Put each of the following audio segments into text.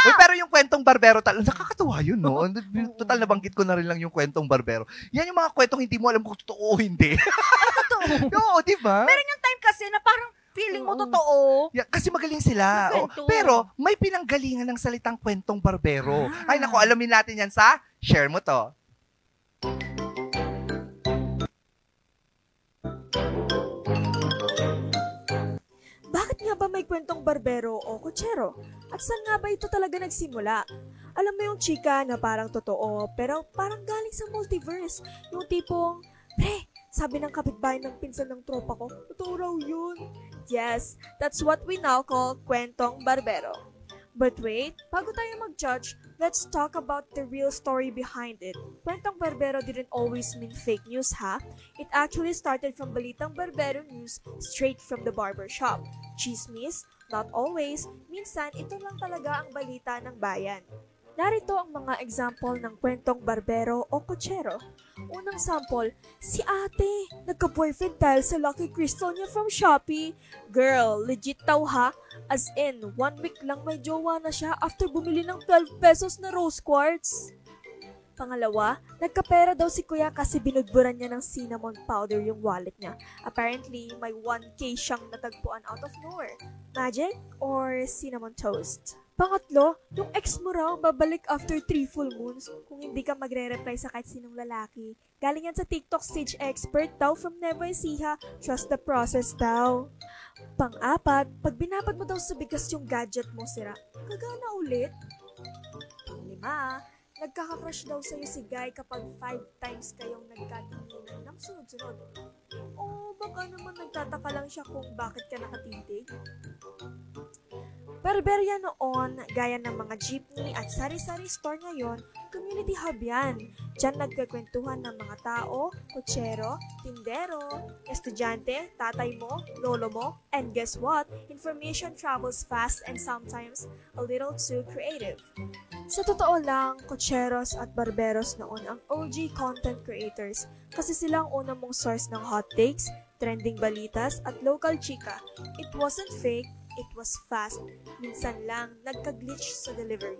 Uy, pero yung kwentong barbero, nakakatuwa yun, no? Total, nabanggit ko na rin lang yung kwentong barbero. Yan yung mga kwentong hindi mo alam kung totoo o hindi. Totoo. Oo, di ba? Meron yung time kasi na parang feeling mo totoo. Yeah, kasi magaling sila. Magkwento. Pero may pinanggalingan ng salitang kwentong barbero. Ay, naku, alamin natin yan sa Share Mo To. Bakit nga ba may kwentong barbero o kutsero? At saan nga ba ito talaga nagsimula? Alam mo yung chika na parang totoo, pero parang galing sa multiverse. Yung tipong, pre, sabi ng kapitbahay ng pinsan ng tropa ko, totoo raw yun. Yes, that's what we now call kwentong barbero. But wait, bago tayo mag-judge, let's talk about the real story behind it. Kwentong barbero didn't always mean fake news, ha? It actually started from Balitang Barbero News straight from the barbershop. Chismis, not always, minsan ito lang talaga ang balita ng bayan. Narito ang mga example ng kwentong barbero o kutsero. Unang sample, si ate, nagka-boyfriend dahil sa lucky crystal niya from Shopee. Girl, legit daw ha? As in, 1 week lang may jowa na siya after bumili ng 12 pesos na rose quartz. Pangalawa, nagkapera daw si kuya kasi binudburan niya ng cinnamon powder yung wallet niya. Apparently, may 1K siyang natagpuan out of nowhere. Magic or cinnamon toast? Pangatlo, yung ex mo raw babalik after 3 full moons kung hindi ka magre-reply sa kahit sinong lalaki. Galing yan sa TikTok stage expert daw from Never Ecija, trust the process daw. Pang-apat, pag binabad mo daw sa bigas yung gadget mo sira, gagana ulit. Pang-lima, nagkaka-crush daw sa'yo si guy kapag 5 times kayong nagkatinginan ng sunod-sunod. O baka naman nagtataka lang siya kung bakit ka nakatitig. Barberya noon, gaya ng mga jeepney at sari-sari store ngayon, community hub yan. Diyan nagkakwentuhan ng mga tao, kutsero, tindero, estudyante, tatay mo, lolo mo, and guess what? Information travels fast and sometimes a little too creative. Sa totoo lang, kutseros at barberos noon ang OG content creators kasi silang unang mong source ng hot takes, trending balitas at local chika. It wasn't fake, it was fast. Minsan lang, nagka-glitch sa delivery.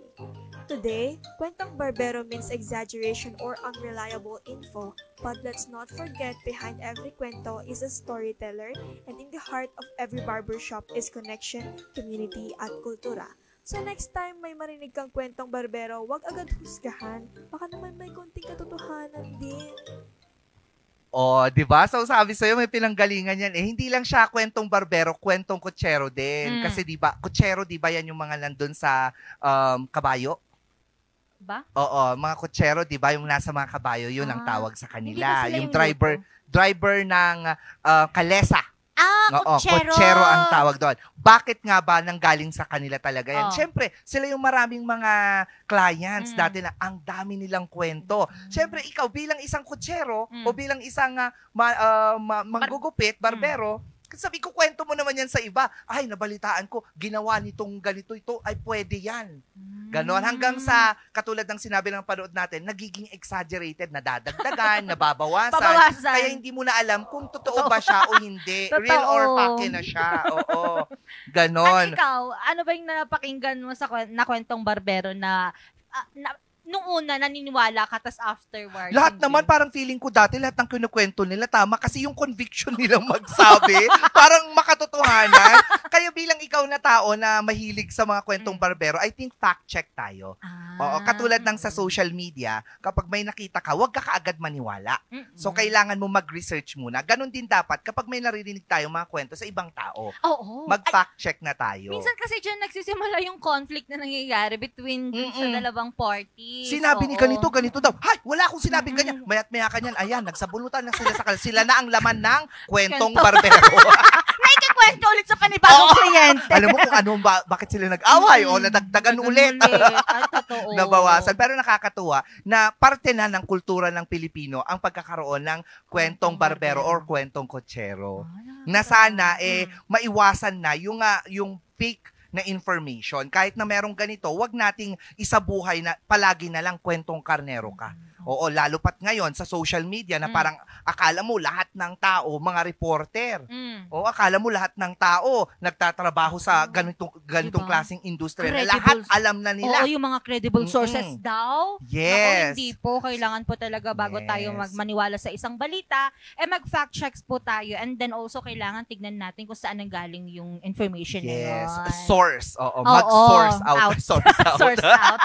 Today, kwentong barbero means exaggeration or unreliable info, but let's not forget behind every kwento is a storyteller, and in the heart of every barbershop is connection, community, at kultura. So next time may marinig kang kwentong barbero, wag agad husgahan. Baka naman may konting katotohanan din. Oh, 'di ba? So sabi sa'yo may pinanggalingan yan. Hindi lang siya kwentong barbero, kwentong kutsero din. Kasi 'di ba, kutsero 'di ba yan yung mga nandun sa kabayo? Ba? Oo, mga kutsero 'di ba yung nasa mga kabayo, yun ang tawag sa kanila. Hindi ko sila Yung yung driver ng kalesa. Oo, kutsero. kutsero ang tawag doon. Bakit nga ba nanggaling sa kanila talaga yan? Oh. Siyempre, sila yung maraming mga clients dati na ang dami nilang kwento. Siyempre, ikaw bilang isang kutsero o bilang isang manggugupit, barbero, sabi ko, kwento mo naman yan sa iba. Ay, nabalitaan ko, ginawa nitong ganito ito, ay pwede yan. Ganon. Hanggang sa, katulad ng sinabi ng panood natin, nagiging exaggerated, nadadagdagan, nababawasan. Kaya hindi mo na alam kung totoo ba siya o hindi. Real or fake na siya. Oo. Ganon. At ikaw, ano ba yung napakinggan mo sa na kwentong barbero na nung una, naniniwala ka, tas afterwards? Lahat naman, parang feeling ko dati, lahat ng kinukwento nila, tama. Kasi yung conviction nilang magsabi, parang makatotohanan. Kaya bilang ikaw na tao na mahilig sa mga kwentong barbero, I think fact-check tayo. Oo, katulad ng sa social media, kapag may nakita ka, huwag ka kaagad maniwala. So, kailangan mo mag-research muna. Ganon din dapat, kapag may naririnig tayo mga kwento sa ibang tao, mag-fact-check na tayo. Minsan kasi dyan nagsisimula yung conflict na nangyayari between sa dalawang parties. Sinabi ni ganito daw. Hay, wala akong sinabing ganyan. Maya't maya kanyan, ayan, nagsabunutan na sila sa sila na ang laman ng kwentong barbero. Naikikwento ulit sa panibagong kliyente. Alam mo kung ano, bakit sila nag-away o nadagdagan ulit. Nabawasan. Pero nakakatuwa na parte na ng kultura ng Pilipino ang pagkakaroon ng kwentong barbero or kwentong kutsero. Na sana maiwasan na yung fake na information. Kahit na merong ganito, wag nating isabuhay na palagi na lang kwentong karnero ka. Oo, lalo pat ngayon sa social media na parang akala mo lahat ng tao, mga reporter. O akala mo lahat ng tao nagtatrabaho sa ganitong Diba? klaseng industriya na Credible. lahat alam na nila. Oo, yung mga credible sources daw. Yes. Naku, hindi po. Kailangan po talaga bago tayo Yes. maniwala sa isang balita, mag-fact checks po tayo. And then also, kailangan tignan natin kung saan nanggaling yung information na Yes, yun. source. Oo, mag-source out. out. Source out. Source out.